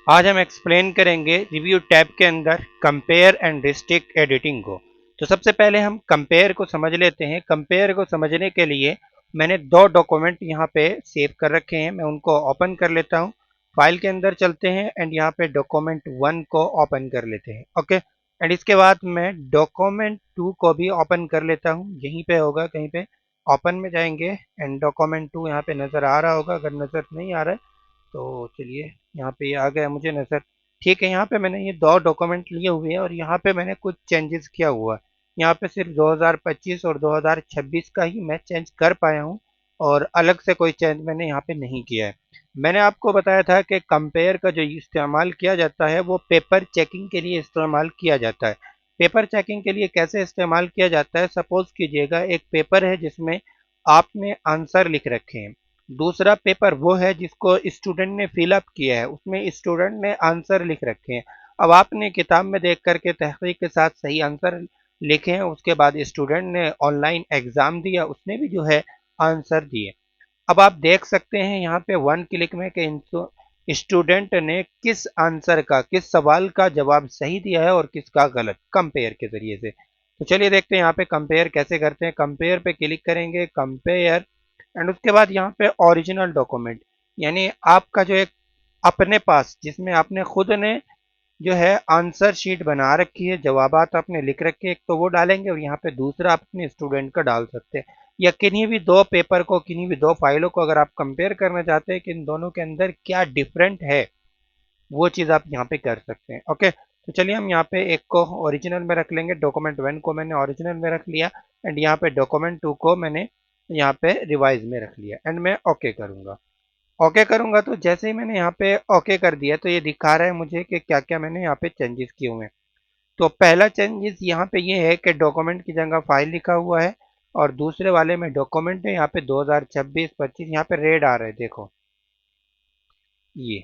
आज हम एक्सप्लेन करेंगे रिव्यू टैब के अंदर कंपेयर एंड रिस्ट्रिक्ट एडिटिंग को। तो सबसे पहले हम कंपेयर को समझ लेते हैं। कंपेयर को समझने के लिए मैंने दो डॉक्यूमेंट यहाँ पे सेव कर रखे हैं, मैं उनको ओपन कर लेता हूँ। फाइल के अंदर चलते हैं एंड यहाँ पे डॉक्यूमेंट 1 को ओपन कर लेते हैं। ओके, एंड इसके बाद मैं डॉक्यूमेंट 2 को भी ओपन कर लेता हूँ। यहीं पे होगा कहीं पे, ओपन में जाएंगे एंड डॉक्यूमेंट 2 यहाँ पे नज़र आ रहा होगा। अगर नज़र नहीं आ रहा है तो चलिए, यहाँ पे ये आ गया मुझे नज़र। ठीक है, यहाँ पे मैंने ये दो डॉक्यूमेंट लिए हुए हैं और यहाँ पे मैंने कुछ चेंजेस किया हुआ है। यहाँ पे सिर्फ 2025 और 2026 का ही मैं चेंज कर पाया हूँ और अलग से कोई चेंज मैंने यहाँ पे नहीं किया है। मैंने आपको बताया था कि कंपेयर का जो इस्तेमाल किया जाता है वो पेपर चेकिंग के लिए इस्तेमाल किया जाता है। पेपर चेकिंग के लिए कैसे इस्तेमाल किया जाता है? सपोज कीजिएगा एक पेपर है जिसमें आपने आंसर लिख रखे हैं, दूसरा पेपर वो है जिसको स्टूडेंट ने फिलअप किया है, उसमें स्टूडेंट ने आंसर लिख रखे हैं। अब आपने किताब में देख करके तहकीक के साथ सही आंसर लिखे हैं, उसके बाद स्टूडेंट ने ऑनलाइन एग्जाम दिया, उसने भी जो है आंसर दिए। अब आप देख सकते हैं यहाँ पे वन क्लिक में कि स्टूडेंट ने किस आंसर का, किस सवाल का जवाब सही दिया है और किसका गलत, कंपेयर के जरिए से। तो चलिए देखते हैं यहाँ पे कंपेयर कैसे करते हैं। कंपेयर पे क्लिक करेंगे, कंपेयर, एंड उसके बाद यहाँ पे ओरिजिनल डॉक्यूमेंट, यानी आपका जो एक अपने पास जिसमें आपने खुद ने जो है आंसर शीट बना रखी है, जवाबात आपने लिख रखे हैं, एक तो वो डालेंगे और यहाँ पे दूसरा आप अपने स्टूडेंट का डाल सकते हैं। या किन्हीं भी दो पेपर को, किन्हीं भी दो फाइलों को अगर आप कंपेयर करना चाहते हैं कि इन दोनों के अंदर क्या डिफरेंट है, वो चीज़ आप यहाँ पे कर सकते हैं। ओके, तो चलिए हम यहाँ पे एक को ओरिजिनल में रख लेंगे, डॉक्यूमेंट 1 को मैंने ओरिजिनल में रख लिया एंड यहाँ पे डॉक्यूमेंट 2 को मैंने यहाँ पे रिवाइज में रख लिया एंड मैं ओके करूँगा। ओके करूँगा तो जैसे ही मैंने यहाँ पे ओके कर दिया तो ये दिखा रहा है मुझे कि क्या क्या मैंने यहाँ पे चेंजेस किए हुए हैं। तो पहला चेंजेस यहाँ पे ये है कि डॉक्यूमेंट की जगह फाइल लिखा हुआ है और दूसरे वाले में डॉक्यूमेंट है, यहाँ पे 2026-25 यहाँ पे रेड आ रहा है, देखो ये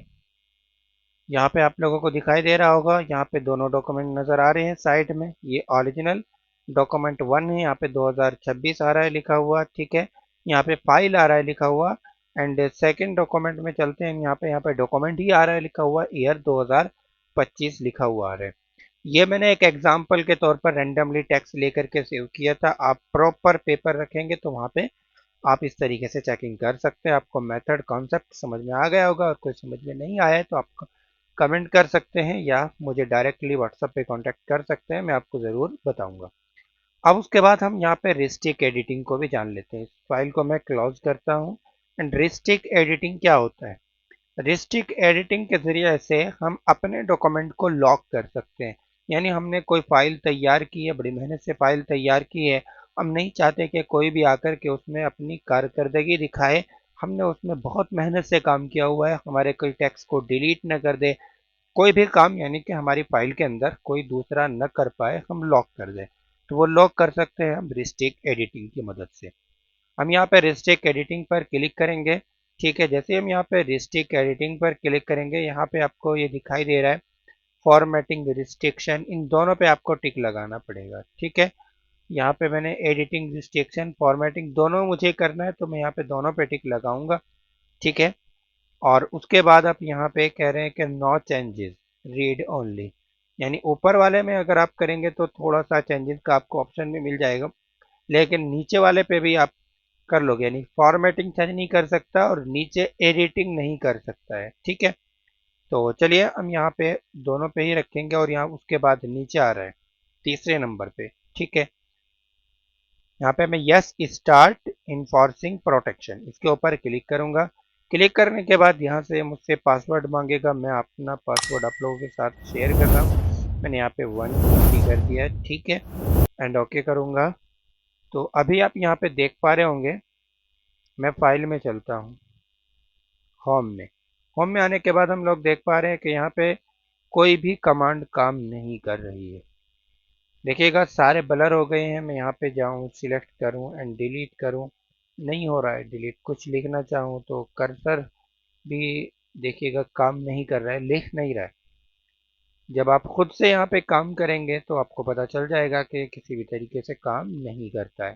यहाँ पे आप लोगों को दिखाई दे रहा होगा। यहाँ पे दोनों डॉक्यूमेंट नज़र आ रहे हैं साइड में, ये ओरिजिनल डॉक्यूमेंट 1 है, यहाँ पे 2026 आ रहा है लिखा हुआ, ठीक है। यहाँ पे फाइल आ रहा है लिखा हुआ एंड सेकंड डॉक्यूमेंट में चलते हैं, यहाँ पे डॉक्यूमेंट ही आ रहा है लिखा हुआ, ईयर 2025 लिखा हुआ आ रहा है। ये मैंने एक एग्जाम्पल के तौर पर रैंडमली टेक्स्ट लेकर के सेव किया था। आप प्रॉपर पेपर रखेंगे तो वहाँ पे आप इस तरीके से चेकिंग कर सकते हैं। आपको मेथड कॉन्सेप्ट समझ में आ गया होगा और कोई समझ में नहीं आया है तो आप कमेंट कर सकते हैं या मुझे डायरेक्टली व्हाट्सएप पे कांटेक्ट कर सकते हैं, मैं आपको ज़रूर बताऊंगा। अब उसके बाद हम यहाँ पे रिस्ट्रिक्ट एडिटिंग को भी जान लेते हैं। इस फाइल को मैं क्लोज करता हूँ एंड रिस्ट्रिक्ट एडिटिंग क्या होता है? रिस्ट्रिक्ट एडिटिंग के ज़रिए से हम अपने डॉक्यूमेंट को लॉक कर सकते हैं। यानी हमने कोई फाइल तैयार की है, बड़ी मेहनत से फाइल तैयार की है, हम नहीं चाहते कि कोई भी आकर के उसमें अपनी कारकर्दगी दिखाए। हमने उसमें बहुत मेहनत से काम किया हुआ है, हमारे कोई टेक्स्ट को डिलीट न कर दे, कोई भी काम यानी कि हमारी फाइल के अंदर कोई दूसरा न कर पाए, हम लॉक कर दें। तो वो लॉक कर सकते हैं हम रिस्ट्रिक्ट एडिटिंग की मदद से। हम यहाँ पे रिस्ट्रिक्ट एडिटिंग पर क्लिक करेंगे। ठीक है, जैसे हम यहाँ पे रिस्ट्रिक्ट एडिटिंग पर क्लिक करेंगे, यहाँ पे आपको ये दिखाई दे रहा है फॉर्मेटिंग रिस्ट्रिक्शन, इन दोनों पे आपको टिक लगाना पड़ेगा। ठीक है, यहाँ पे मैंने एडिटिंग रिस्ट्रिक्शन फॉर्मेटिंग दोनों मुझे करना है तो मैं यहाँ पे दोनों पे टिक लगाऊंगा। ठीक है, और उसके बाद आप यहाँ पे कह रहे हैं कि नो चेंजेस, रीड ओनली, यानी ऊपर वाले में अगर आप करेंगे तो थोड़ा सा चेंजेस का आपको ऑप्शन भी मिल जाएगा, लेकिन नीचे वाले पे भी आप कर लोगे, यानी फॉर्मेटिंग चेंज नहीं कर सकता और नीचे एडिटिंग नहीं कर सकता है। ठीक है, तो चलिए हम यहाँ पे दोनों पे ही रखेंगे और यहाँ उसके बाद नीचे आ रहा है तीसरे नंबर पे। ठीक है, यहाँ पे मैं यस स्टार्ट इन्फोर्सिंग प्रोटेक्शन, इसके ऊपर क्लिक करूंगा। क्लिक करने के बाद यहाँ से मुझसे पासवर्ड मांगेगा, मैं अपना पासवर्ड आप लोगों के साथ शेयर कर रहा हूँ। मैंने यहाँ पे 150 कर दिया है। ठीक है, एंड ओके करूँगा। तो अभी आप यहाँ पे देख पा रहे होंगे, मैं फाइल में चलता हूँ, होम में। होम में आने के बाद हम लोग देख पा रहे हैं कि यहाँ पे कोई भी कमांड काम नहीं कर रही है। देखिएगा सारे ब्लर हो गए हैं। मैं यहाँ पे जाऊँ, सिलेक्ट करूँ एंड डिलीट करूँ, नहीं हो रहा है डिलीट। कुछ लिखना चाहूँ तो कर्सर भी देखिएगा काम नहीं कर रहा है, लिख नहीं रहा है। जब आप खुद से यहाँ पे काम करेंगे तो आपको पता चल जाएगा कि किसी भी तरीके से काम नहीं करता है।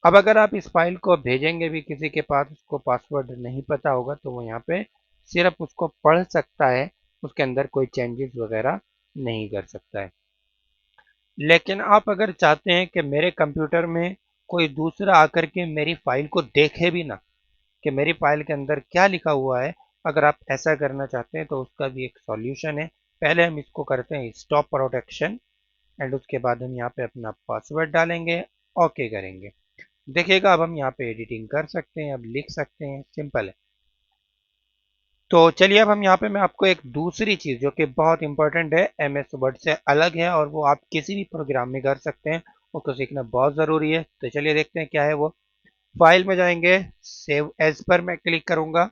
अब अगर आप इस फाइल को भेजेंगे भी किसी के पास, उसको पासवर्ड नहीं पता होगा, तो वो यहाँ पे सिर्फ उसको पढ़ सकता है, उसके अंदर कोई चेंजेस वगैरह नहीं कर सकता है। लेकिन आप अगर चाहते हैं कि मेरे कंप्यूटर में कोई दूसरा आकर के मेरी फाइल को देखे भी ना कि मेरी फाइल के अंदर क्या लिखा हुआ है, अगर आप ऐसा करना चाहते हैं तो उसका भी एक सॉल्यूशन है। पहले हम इसको करते हैं स्टॉप प्रोटेक्शन, एंड उसके बाद हम यहाँ पे अपना पासवर्ड डालेंगे, ओके करेंगे। देखिएगा अब हम यहाँ पे एडिटिंग कर सकते हैं, अब लिख सकते हैं, सिंपल है। तो चलिए अब हम यहाँ पे मैं आपको एक दूसरी चीज़ जो कि बहुत इंपॉर्टेंट है, एमएस वर्ड से अलग है और वो आप किसी भी प्रोग्राम में कर सकते हैं, उसको सीखना बहुत ज़रूरी है। तो चलिए देखते हैं क्या है वो। फाइल में जाएंगे, सेव एज पर मैं क्लिक करूंगा,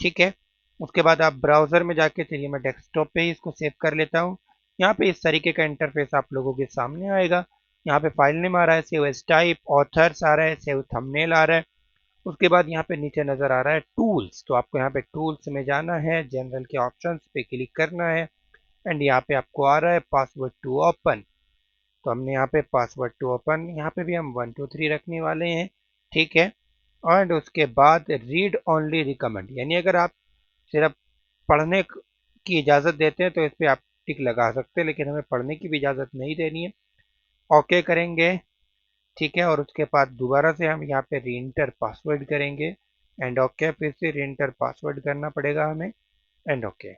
ठीक है। उसके बाद आप ब्राउजर में जाके, चलिए मैं डेस्कटॉप पे ही इसको सेव कर लेता हूँ। यहाँ पे इस तरीके का इंटरफेस आप लोगों के सामने आएगा। यहाँ पे फाइल नेम आ रहा है, सेव एज टाइप, ऑथर्स आ रहा है, सेव थंबनेल आ रहा है। उसके बाद यहाँ पे नीचे नजर आ रहा है टूल्स, तो आपको यहाँ पे टूल्स में जाना है, जनरल के ऑप्शंस पे क्लिक करना है, एंड यहाँ पे आपको आ रहा है पासवर्ड टू ओपन। तो हमने यहाँ पे पासवर्ड टू ओपन, यहाँ पे भी हम 123 रखने वाले हैं, ठीक है। और उसके बाद रीड ओनली रिकमेंड, यानी अगर आप सिर्फ पढ़ने की इजाज़त देते हैं तो इस पर आप टिक लगा सकते हैं, लेकिन हमें पढ़ने की भी इजाज़त नहीं देनी है। ओके करेंगे, ठीक है। और उसके बाद दोबारा से हम यहाँ पे री एंटर पासवर्ड करेंगे, एंड ओके, फिर से री एंटर पासवर्ड करना पड़ेगा हमें, एंड ओके।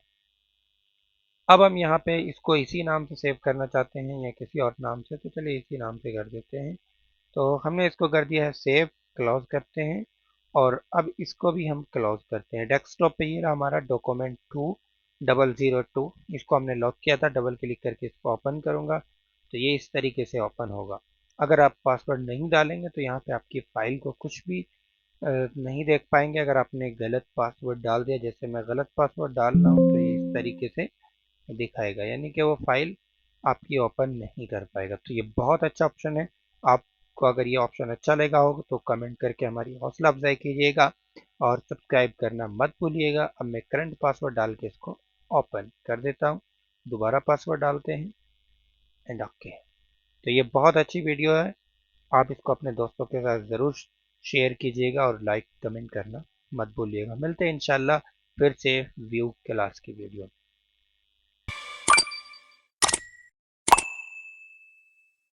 अब हम यहाँ पे इसको इसी नाम से सेव करना चाहते हैं या किसी और नाम से, तो चलिए इसी नाम से कर देते हैं। तो हमने इसको कर दिया है सेव, क्लोज करते हैं, और अब इसको भी हम क्लोज करते हैं। डेस्कटॉप पे ये रहा हमारा डॉक्यूमेंट 2002, इसको हमने लॉक किया था, डबल क्लिक करके इसको ओपन करूंगा तो ये इस तरीके से ओपन होगा। अगर आप पासवर्ड नहीं डालेंगे तो यहाँ पे आपकी फाइल को कुछ भी नहीं देख पाएंगे। अगर आपने गलत पासवर्ड डाल दिया, जैसे मैं गलत पासवर्ड डाल रहा हूँ, तो ये इस तरीके से दिखाएगा, यानी कि वो फाइल आपकी ओपन नहीं कर पाएगा। तो ये बहुत अच्छा ऑप्शन है। आपको अगर ये ऑप्शन अच्छा लगा होगा तो कमेंट करके हमारी हौसला अफजाई कीजिएगा, और सब्सक्राइब करना मत भूलिएगा। अब मैं करंट पासवर्ड डाल के इसको ओपन कर देता हूँ, दोबारा पासवर्ड डालते हैं, एंड ओके। तो ये बहुत अच्छी वीडियो है, आप इसको अपने दोस्तों के साथ ज़रूर शेयर कीजिएगा और लाइक कमेंट करना मत भूलिएगा। मिलते हैं इंशाल्लाह फिर से व्यू क्लास की वीडियो।